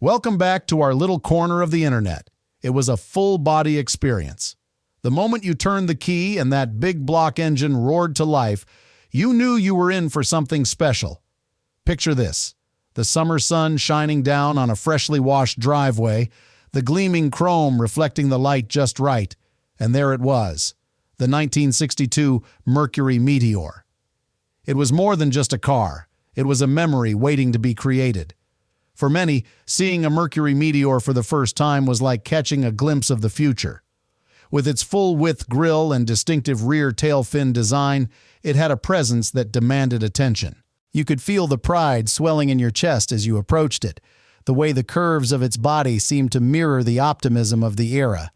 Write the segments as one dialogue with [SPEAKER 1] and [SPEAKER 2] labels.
[SPEAKER 1] Welcome back to our little corner of the internet. It was a full-body experience. The moment you turned the key and that big block engine roared to life, you knew you were in for something special. Picture this: the summer sun shining down on a freshly washed driveway, the gleaming chrome reflecting the light just right, and there it was, the 1962 Mercury Meteor. It was more than just a car. It was a memory waiting to be created. For many, seeing a Mercury Meteor for the first time was like catching a glimpse of the future. With its full-width grille and distinctive rear tail fin design, it had a presence that demanded attention. You could feel the pride swelling in your chest as you approached it. The way the curves of its body seemed to mirror the optimism of the era.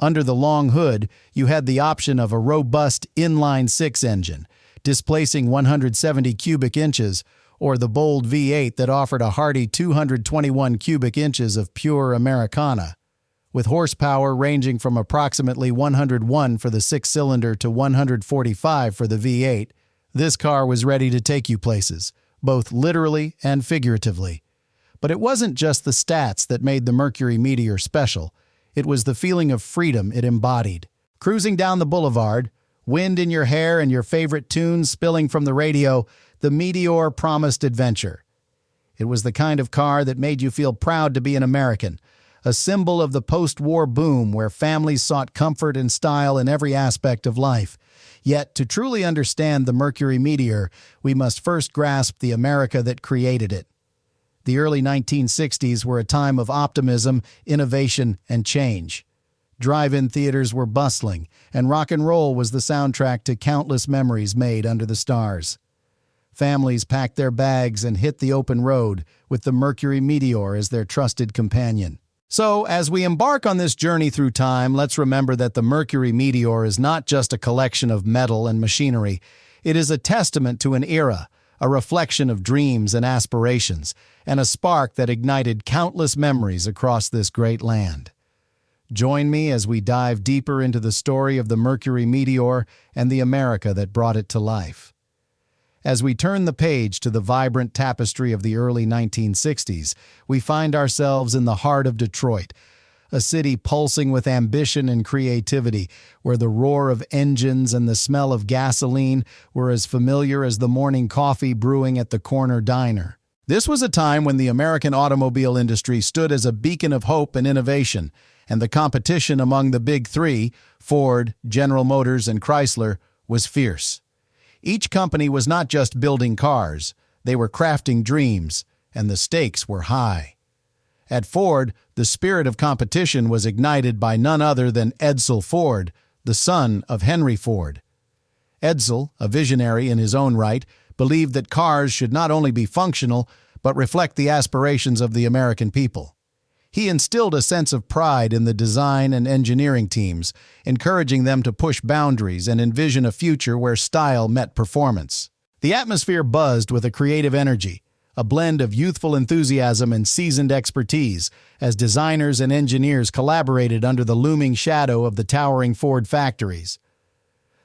[SPEAKER 1] Under the long hood, you had the option of a robust inline-six engine, displacing 170 cubic inches, or the bold V8 that offered a hearty 221 cubic inches of pure Americana. With horsepower ranging from approximately 101 for the six-cylinder to 145 for the V8, this car was ready to take you places, both literally and figuratively. But it wasn't just the stats that made the Mercury Meteor special. It was the feeling of freedom it embodied. Cruising down the boulevard, wind in your hair and your favorite tunes spilling from the radio, the Meteor promised adventure. It was the kind of car that made you feel proud to be an American, a symbol of the post-war boom where families sought comfort and style in every aspect of life. Yet, to truly understand the Mercury Meteor, we must first grasp the America that created it. The early 1960s were a time of optimism, innovation, and change. Drive-in theaters were bustling, and rock and roll was the soundtrack to countless memories made under the stars. Families packed their bags and hit the open road, with the Mercury Meteor as their trusted companion. So, as we embark on this journey through time, let's remember that the Mercury Meteor is not just a collection of metal and machinery. It is a testament to an era, a reflection of dreams and aspirations, and a spark that ignited countless memories across this great land. Join me as we dive deeper into the story of the Mercury Meteor and the America that brought it to life. As we turn the page to the vibrant tapestry of the early 1960s, we find ourselves in the heart of Detroit, a city pulsing with ambition and creativity, where the roar of engines and the smell of gasoline were as familiar as the morning coffee brewing at the corner diner. This was a time when the American automobile industry stood as a beacon of hope and innovation, and the competition among the big three, Ford, General Motors, and Chrysler, was fierce. Each company was not just building cars, they were crafting dreams, and the stakes were high. At Ford, the spirit of competition was ignited by none other than Edsel Ford, the son of Henry Ford. Edsel, a visionary in his own right, believed that cars should not only be functional, but reflect the aspirations of the American people. He instilled a sense of pride in the design and engineering teams, encouraging them to push boundaries and envision a future where style met performance. The atmosphere buzzed with a creative energy, a blend of youthful enthusiasm and seasoned expertise, as designers and engineers collaborated under the looming shadow of the towering Ford factories.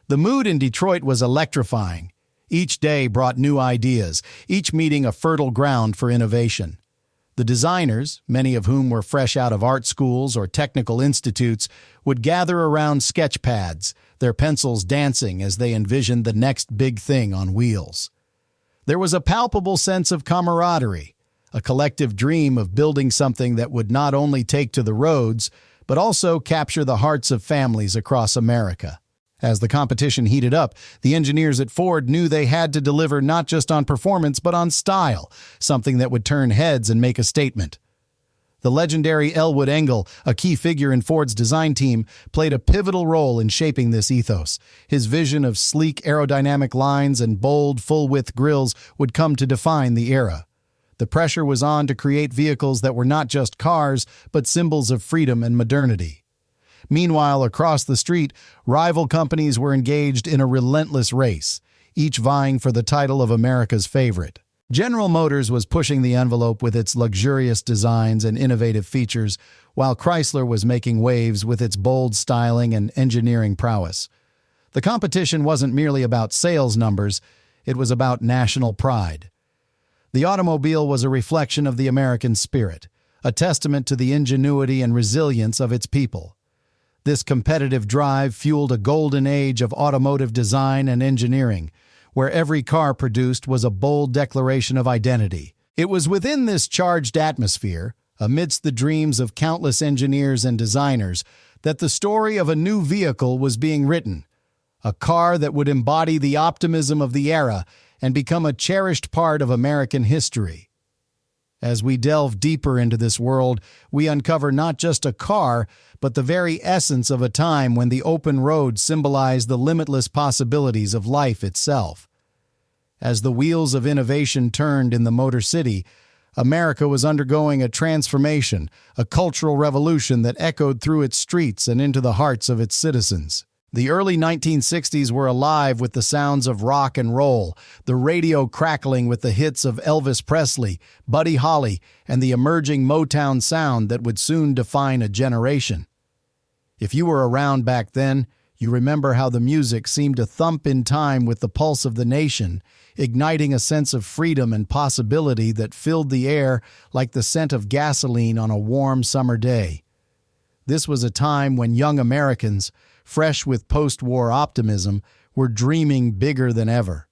[SPEAKER 1] The mood in Detroit was electrifying. Each day brought new ideas, each meeting a fertile ground for innovation. The designers, many of whom were fresh out of art schools or technical institutes, would gather around sketch pads, their pencils dancing as they envisioned the next big thing on wheels. There was a palpable sense of camaraderie, a collective dream of building something that would not only take to the roads, but also capture the hearts of families across America. As the competition heated up, the engineers at Ford knew they had to deliver not just on performance but on style, something that would turn heads and make a statement. The legendary Elwood Engel, a key figure in Ford's design team, played a pivotal role in shaping this ethos. His vision of sleek aerodynamic lines and bold, full-width grilles would come to define the era. The pressure was on to create vehicles that were not just cars, but symbols of freedom and modernity. Meanwhile, across the street, rival companies were engaged in a relentless race, each vying for the title of America's favorite. General Motors was pushing the envelope with its luxurious designs and innovative features, while Chrysler was making waves with its bold styling and engineering prowess. The competition wasn't merely about sales numbers, it was about national pride. The automobile was a reflection of the American spirit, a testament to the ingenuity and resilience of its people. This competitive drive fueled a golden age of automotive design and engineering, where every car produced was a bold declaration of identity. It was within this charged atmosphere, amidst the dreams of countless engineers and designers, that the story of a new vehicle was being written, a car that would embody the optimism of the era and become a cherished part of American history. As we delve deeper into this world, we uncover not just a car, but the very essence of a time when the open road symbolized the limitless possibilities of life itself. As the wheels of innovation turned in the Motor City, America was undergoing a transformation, a cultural revolution that echoed through its streets and into the hearts of its citizens. The early 1960s were alive with the sounds of rock and roll, the radio crackling with the hits of Elvis Presley, Buddy Holly, and the emerging Motown sound that would soon define a generation. If you were around back then, you remember how the music seemed to thump in time with the pulse of the nation, igniting a sense of freedom and possibility that filled the air like the scent of gasoline on a warm summer day. This was a time when young Americans, fresh with post-war optimism, were dreaming bigger than ever.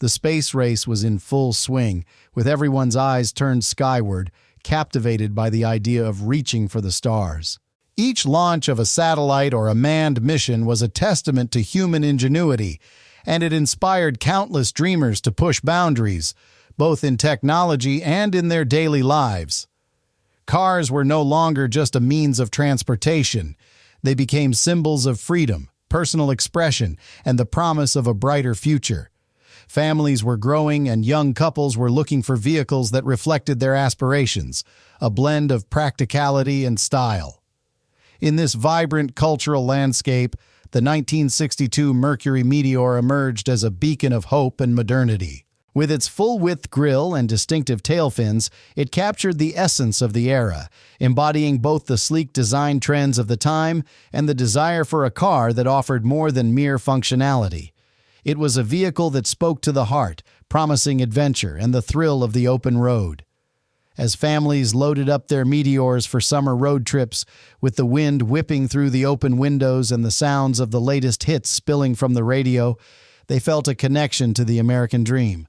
[SPEAKER 1] The space race was in full swing, with everyone's eyes turned skyward, captivated by the idea of reaching for the stars. Each launch of a satellite or a manned mission was a testament to human ingenuity, and it inspired countless dreamers to push boundaries, both in technology and in their daily lives. Cars were no longer just a means of transportation. They became symbols of freedom, personal expression, and the promise of a brighter future. Families were growing and young couples were looking for vehicles that reflected their aspirations, a blend of practicality and style. In this vibrant cultural landscape, the 1962 Mercury Meteor emerged as a beacon of hope and modernity. With its full-width grille and distinctive tail fins, it captured the essence of the era, embodying both the sleek design trends of the time and the desire for a car that offered more than mere functionality. It was a vehicle that spoke to the heart, promising adventure and the thrill of the open road. As families loaded up their Meteors for summer road trips, with the wind whipping through the open windows and the sounds of the latest hits spilling from the radio, they felt a connection to the American dream,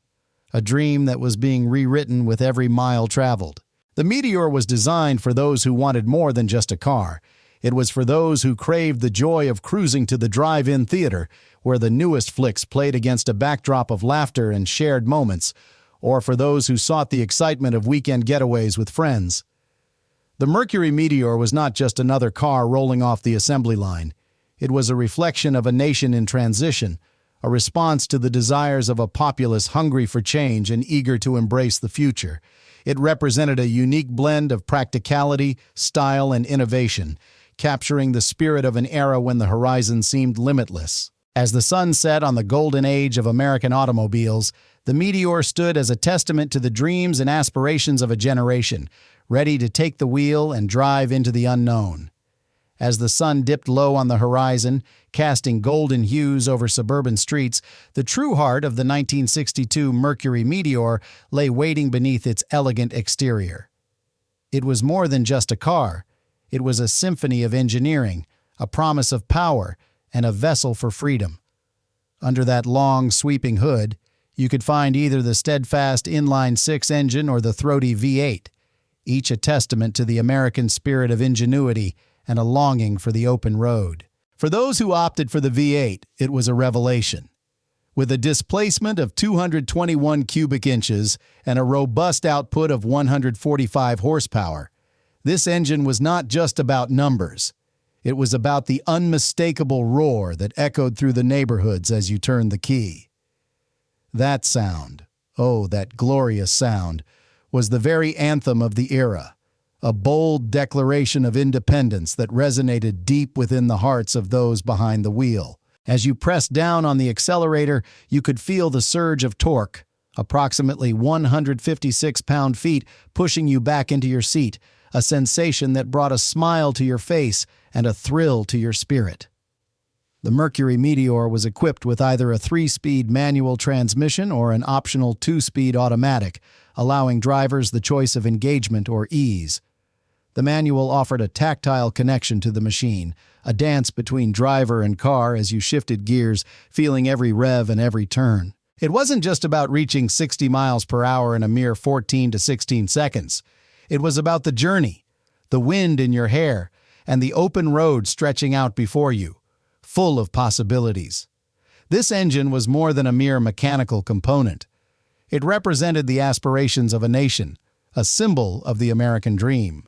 [SPEAKER 1] a dream that was being rewritten with every mile traveled. The Meteor was designed for those who wanted more than just a car. It was for those who craved the joy of cruising to the drive-in theater, where the newest flicks played against a backdrop of laughter and shared moments, or for those who sought the excitement of weekend getaways with friends. The Mercury Meteor was not just another car rolling off the assembly line. It was a reflection of a nation in transition, a response to the desires of a populace hungry for change and eager to embrace the future. It represented a unique blend of practicality, style, and innovation, capturing the spirit of an era when the horizon seemed limitless. As the sun set on the golden age of American automobiles, the Meteor stood as a testament to the dreams and aspirations of a generation, ready to take the wheel and drive into the unknown. As the sun dipped low on the horizon, casting golden hues over suburban streets, the true heart of the 1962 Mercury Meteor lay waiting beneath its elegant exterior. It was more than just a car. It was a symphony of engineering, a promise of power, and a vessel for freedom. Under that long, sweeping hood, you could find either the steadfast inline-six engine or the throaty V8, each a testament to the American spirit of ingenuity and a longing for the open road. For those who opted for the V8, it was a revelation. With a displacement of 221 cubic inches and a robust output of 145 horsepower, this engine was not just about numbers. It was about the unmistakable roar that echoed through the neighborhoods as you turned the key. That sound, oh, that glorious sound, was the very anthem of the era, a bold declaration of independence that resonated deep within the hearts of those behind the wheel. As you pressed down on the accelerator, you could feel the surge of torque, approximately 156 pound-feet pushing you back into your seat, a sensation that brought a smile to your face and a thrill to your spirit. The Mercury Meteor was equipped with either a 3-speed manual transmission or an optional 2-speed automatic, allowing drivers the choice of engagement or ease. The manual offered a tactile connection to the machine, a dance between driver and car as you shifted gears, feeling every rev and every turn. It wasn't just about reaching 60 miles per hour in a mere 14 to 16 seconds. It was about the journey, the wind in your hair, and the open road stretching out before you, full of possibilities. This engine was more than a mere mechanical component. It represented the aspirations of a nation, a symbol of the American dream.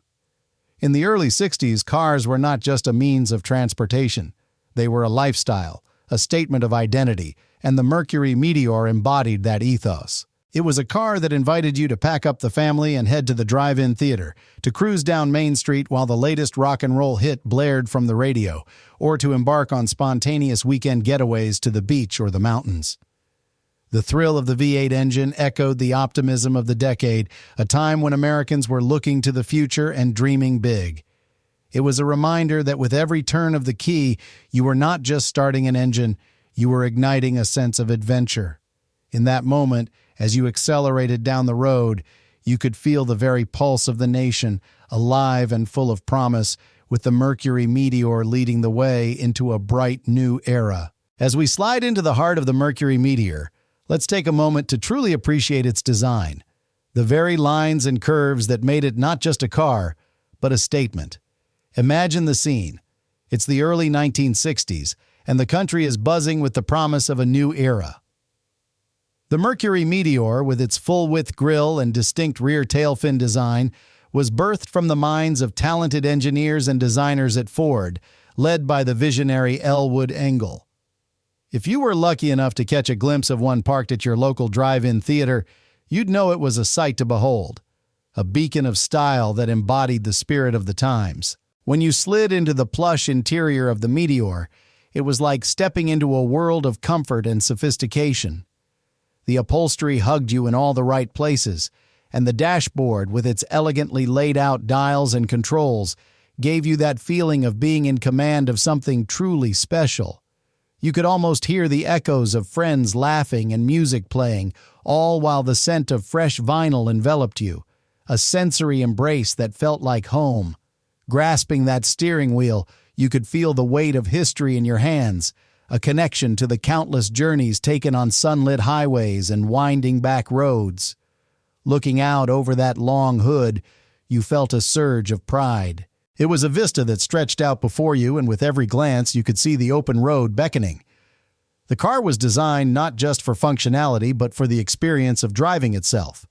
[SPEAKER 1] In the early 60s, cars were not just a means of transportation. They were a lifestyle, a statement of identity, and the Mercury Meteor embodied that ethos. It was a car that invited you to pack up the family and head to the drive-in theater, to cruise down Main Street while the latest rock and roll hit blared from the radio, or to embark on spontaneous weekend getaways to the beach or the mountains. The thrill of the V8 engine echoed the optimism of the decade, a time when Americans were looking to the future and dreaming big. It was a reminder that with every turn of the key, you were not just starting an engine, you were igniting a sense of adventure. In that moment, as you accelerated down the road, you could feel the very pulse of the nation, alive and full of promise, with the Mercury Meteor leading the way into a bright new era. As we slide into the heart of the Mercury Meteor, let's take a moment to truly appreciate its design, the very lines and curves that made it not just a car, but a statement. Imagine the scene. It's the early 1960s, and the country is buzzing with the promise of a new era. The Mercury Meteor, with its full-width grille and distinct rear tail fin design, was birthed from the minds of talented engineers and designers at Ford, led by the visionary Elwood Engel. If you were lucky enough to catch a glimpse of one parked at your local drive-in theater, you'd know it was a sight to behold, a beacon of style that embodied the spirit of the times. When you slid into the plush interior of the Meteor, it was like stepping into a world of comfort and sophistication. The upholstery hugged you in all the right places, and the dashboard, with its elegantly laid-out dials and controls, gave you that feeling of being in command of something truly special. You could almost hear the echoes of friends laughing and music playing, all while the scent of fresh vinyl enveloped you, a sensory embrace that felt like home. Grasping that steering wheel, you could feel the weight of history in your hands, a connection to the countless journeys taken on sunlit highways and winding back roads. Looking out over that long hood, you felt a surge of pride. It was a vista that stretched out before you, and with every glance you could see the open road beckoning. The car was designed not just for functionality, but for the experience of driving itself.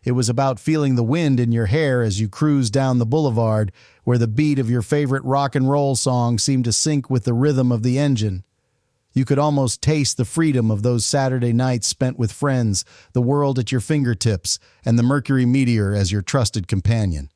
[SPEAKER 1] It was about feeling the wind in your hair as you cruised down the boulevard, where the beat of your favorite rock and roll song seemed to sync with the rhythm of the engine. You could almost taste the freedom of those Saturday nights spent with friends, the world at your fingertips, and the Mercury Meteor as your trusted companion.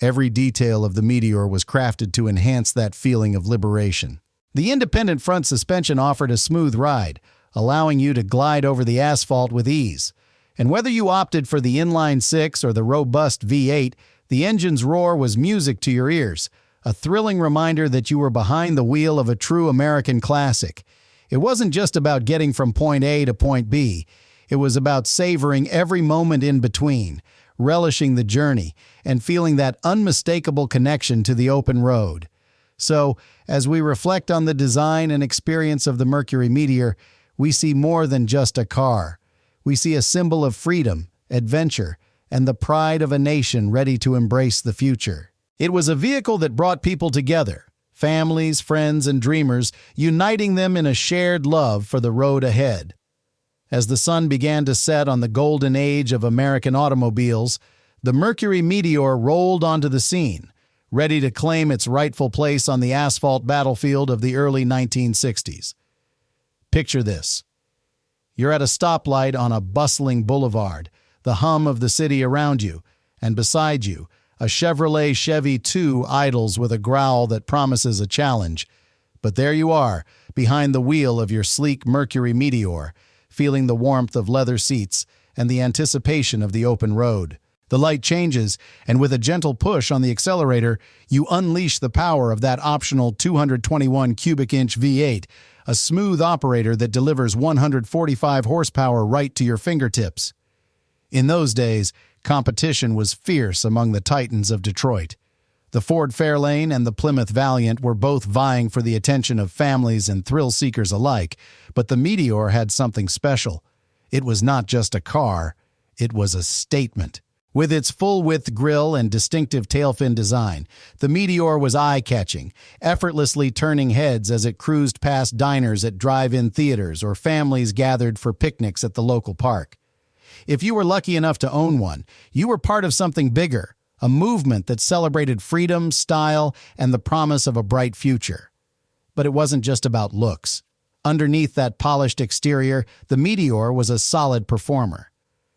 [SPEAKER 1] Every detail of the Meteor was crafted to enhance that feeling of liberation. The independent front suspension offered a smooth ride, allowing you to glide over the asphalt with ease. And whether you opted for the inline-six or the robust V8, the engine's roar was music to your ears, a thrilling reminder that you were behind the wheel of a true American classic. It wasn't just about getting from point A to point B. It was about savoring every moment in between, relishing the journey, and feeling that unmistakable connection to the open road. So, as we reflect on the design and experience of the Mercury Meteor, we see more than just a car. We see a symbol of freedom, adventure, and the pride of a nation ready to embrace the future. It was a vehicle that brought people together, families, friends, and dreamers, uniting them in a shared love for the road ahead. As the sun began to set on the golden age of American automobiles, the Mercury Meteor rolled onto the scene, ready to claim its rightful place on the asphalt battlefield of the early 1960s. Picture this. You're at a stoplight on a bustling boulevard, the hum of the city around you, and beside you, a Chevrolet Chevy 2 idles with a growl that promises a challenge. But there you are, behind the wheel of your sleek Mercury Meteor, feeling the warmth of leather seats and the anticipation of the open road. The light changes, and with a gentle push on the accelerator, you unleash the power of that optional 221 cubic inch V8, a smooth operator that delivers 145 horsepower right to your fingertips. In those days, competition was fierce among the titans of Detroit. The Ford Fairlane and the Plymouth Valiant were both vying for the attention of families and thrill-seekers alike, but the Meteor had something special. It was not just a car, it was a statement. With its full-width grille and distinctive tailfin design, the Meteor was eye-catching, effortlessly turning heads as it cruised past diners at drive-in theaters or families gathered for picnics at the local park. If you were lucky enough to own one, you were part of something bigger, a movement that celebrated freedom, style, and the promise of a bright future. But it wasn't just about looks. Underneath that polished exterior, the Meteor was a solid performer.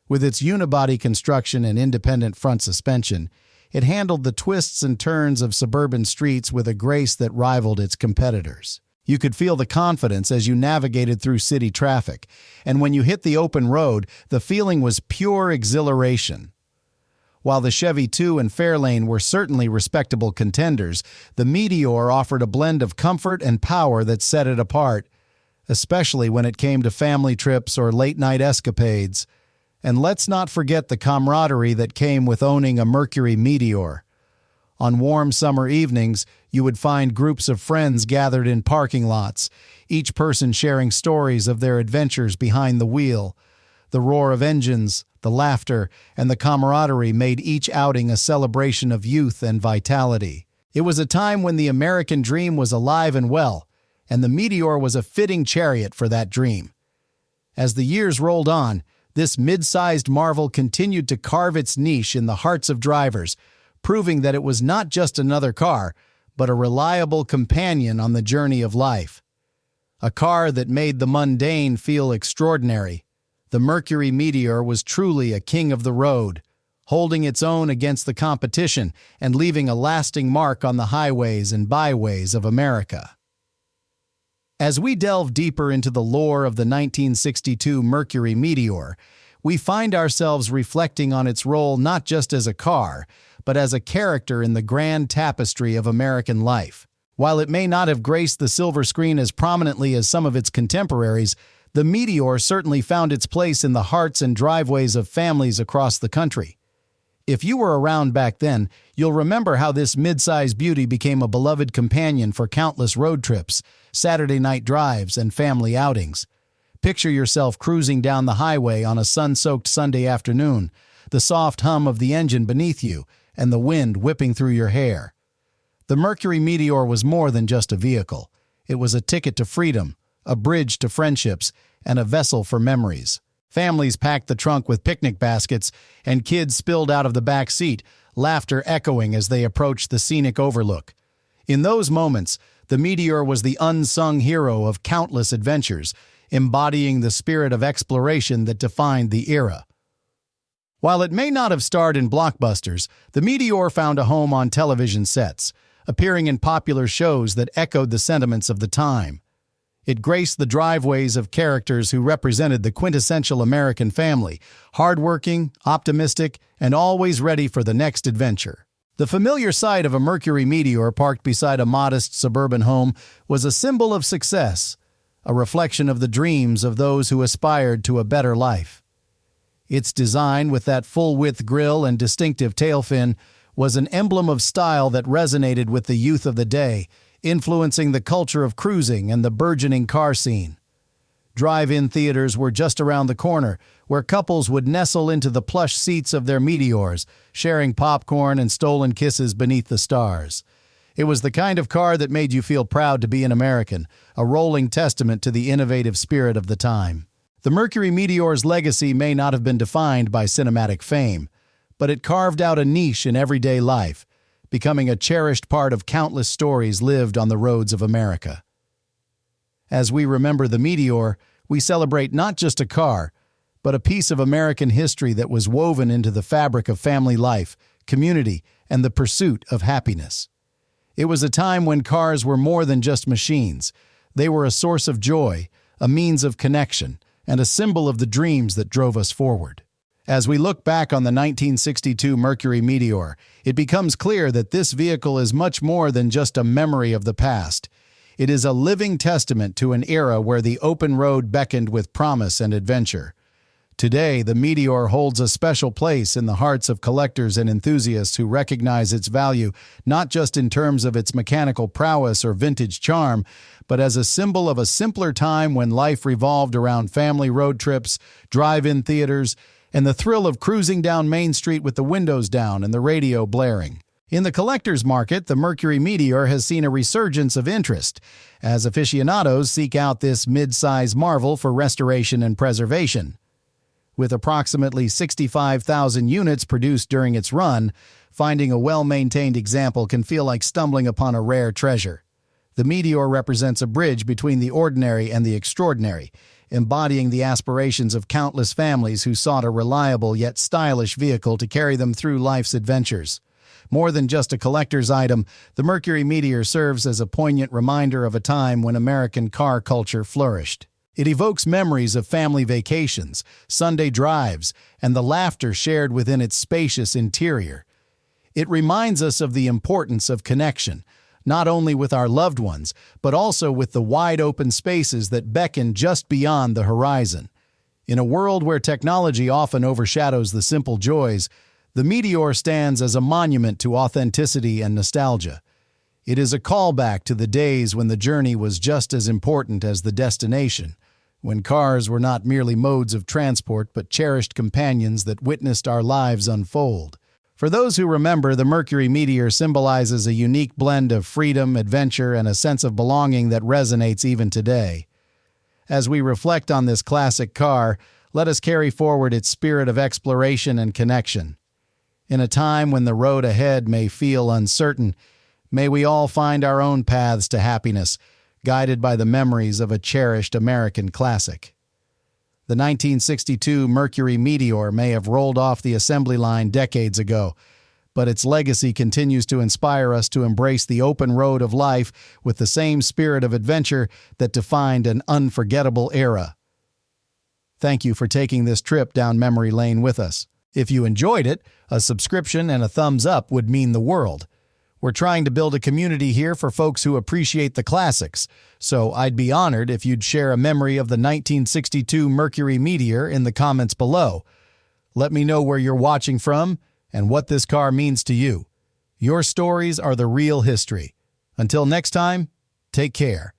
[SPEAKER 1] With its unibody construction and independent front suspension, it handled the twists and turns of suburban streets with a grace that rivaled its competitors. You could feel the confidence as you navigated through city traffic, and when you hit the open road, the feeling was pure exhilaration. While the Chevy 2 and Fairlane were certainly respectable contenders, the Meteor offered a blend of comfort and power that set it apart, especially when it came to family trips or late-night escapades. And let's not forget the camaraderie that came with owning a Mercury Meteor. On warm summer evenings, you would find groups of friends gathered in parking lots, each person sharing stories of their adventures behind the wheel. The roar of engines, the laughter, and the camaraderie made each outing a celebration of youth and vitality. It was a time when the American dream was alive and well, and the Meteor was a fitting chariot for that dream. As the years rolled on, this mid-sized marvel continued to carve its niche in the hearts of drivers, proving that it was not just another car, but a reliable companion on the journey of life. A car that made the mundane feel extraordinary. The Mercury Meteor was truly a king of the road, holding its own against the competition and leaving a lasting mark on the highways and byways of America. As we delve deeper into the lore of the 1962 Mercury Meteor, we find ourselves reflecting on its role not just as a car, but as a character in the grand tapestry of American life. While it may not have graced the silver screen as prominently as some of its contemporaries, the Meteor certainly found its place in the hearts and driveways of families across the country. If you were around back then, you'll remember how this mid-sized beauty became a beloved companion for countless road trips, Saturday night drives, and family outings. Picture yourself cruising down the highway on a sun-soaked Sunday afternoon, the soft hum of the engine beneath you, and the wind whipping through your hair. The Mercury Meteor was more than just a vehicle. It was a ticket to freedom, a bridge to friendships, and a vessel for memories. Families packed the trunk with picnic baskets, and kids spilled out of the back seat, laughter echoing as they approached the scenic overlook. In those moments, the Meteor was the unsung hero of countless adventures, embodying the spirit of exploration that defined the era. While it may not have starred in blockbusters, the Meteor found a home on television sets, appearing in popular shows that echoed the sentiments of the time. It graced the driveways of characters who represented the quintessential American family, hardworking, optimistic, and always ready for the next adventure. The familiar sight of a Mercury Meteor parked beside a modest suburban home was a symbol of success, a reflection of the dreams of those who aspired to a better life. Its design, with that full-width grille and distinctive tailfin, was an emblem of style that resonated with the youth of the day, influencing the culture of cruising and the burgeoning car scene. Drive-in theaters were just around the corner, where couples would nestle into the plush seats of their Meteors, sharing popcorn and stolen kisses beneath the stars. It was the kind of car that made you feel proud to be an American, a rolling testament to the innovative spirit of the time. The Mercury Meteor's legacy may not have been defined by cinematic fame, but it carved out a niche in everyday life, becoming a cherished part of countless stories lived on the roads of America. As we remember the Meteor, we celebrate not just a car, but a piece of American history that was woven into the fabric of family life, community, and the pursuit of happiness. It was a time when cars were more than just machines. They were a source of joy, a means of connection, and a symbol of the dreams that drove us forward. As we look back on the 1962 Mercury Meteor, it becomes clear that this vehicle is much more than just a memory of the past. It is a living testament to an era where the open road beckoned with promise and adventure. Today, the Meteor holds a special place in the hearts of collectors and enthusiasts who recognize its value not just in terms of its mechanical prowess or vintage charm, but as a symbol of a simpler time when life revolved around family road trips, drive-in theaters, and the thrill of cruising down Main Street with the windows down and the radio blaring. In the collector's market, the Mercury Meteor has seen a resurgence of interest as aficionados seek out this mid-size marvel for restoration and preservation. With approximately 65,000 units produced during its run, finding a well-maintained example can feel like stumbling upon a rare treasure. The Meteor represents a bridge between the ordinary and the extraordinary, embodying the aspirations of countless families who sought a reliable yet stylish vehicle to carry them through life's adventures. More than just a collector's item, the Mercury Meteor serves as a poignant reminder of a time when American car culture flourished. It evokes memories of family vacations, Sunday drives, and the laughter shared within its spacious interior. It reminds us of the importance of connection, not only with our loved ones, but also with the wide-open spaces that beckon just beyond the horizon. In a world where technology often overshadows the simple joys, the Meteor stands as a monument to authenticity and nostalgia. It is a callback to the days when the journey was just as important as the destination, when cars were not merely modes of transport but cherished companions that witnessed our lives unfold. For those who remember, the Mercury Meteor symbolizes a unique blend of freedom, adventure, and a sense of belonging that resonates even today. As we reflect on this classic car, let us carry forward its spirit of exploration and connection. In a time when the road ahead may feel uncertain, may we all find our own paths to happiness, guided by the memories of a cherished American classic. The 1962 Mercury Meteor may have rolled off the assembly line decades ago, but its legacy continues to inspire us to embrace the open road of life with the same spirit of adventure that defined an unforgettable era. Thank you for taking this trip down memory lane with us. If you enjoyed it, a subscription and a thumbs up would mean the world. We're trying to build a community here for folks who appreciate the classics, so I'd be honored if you'd share a memory of the 1962 Mercury Meteor in the comments below. Let me know where you're watching from and what this car means to you. Your stories are the real history. Until next time, take care.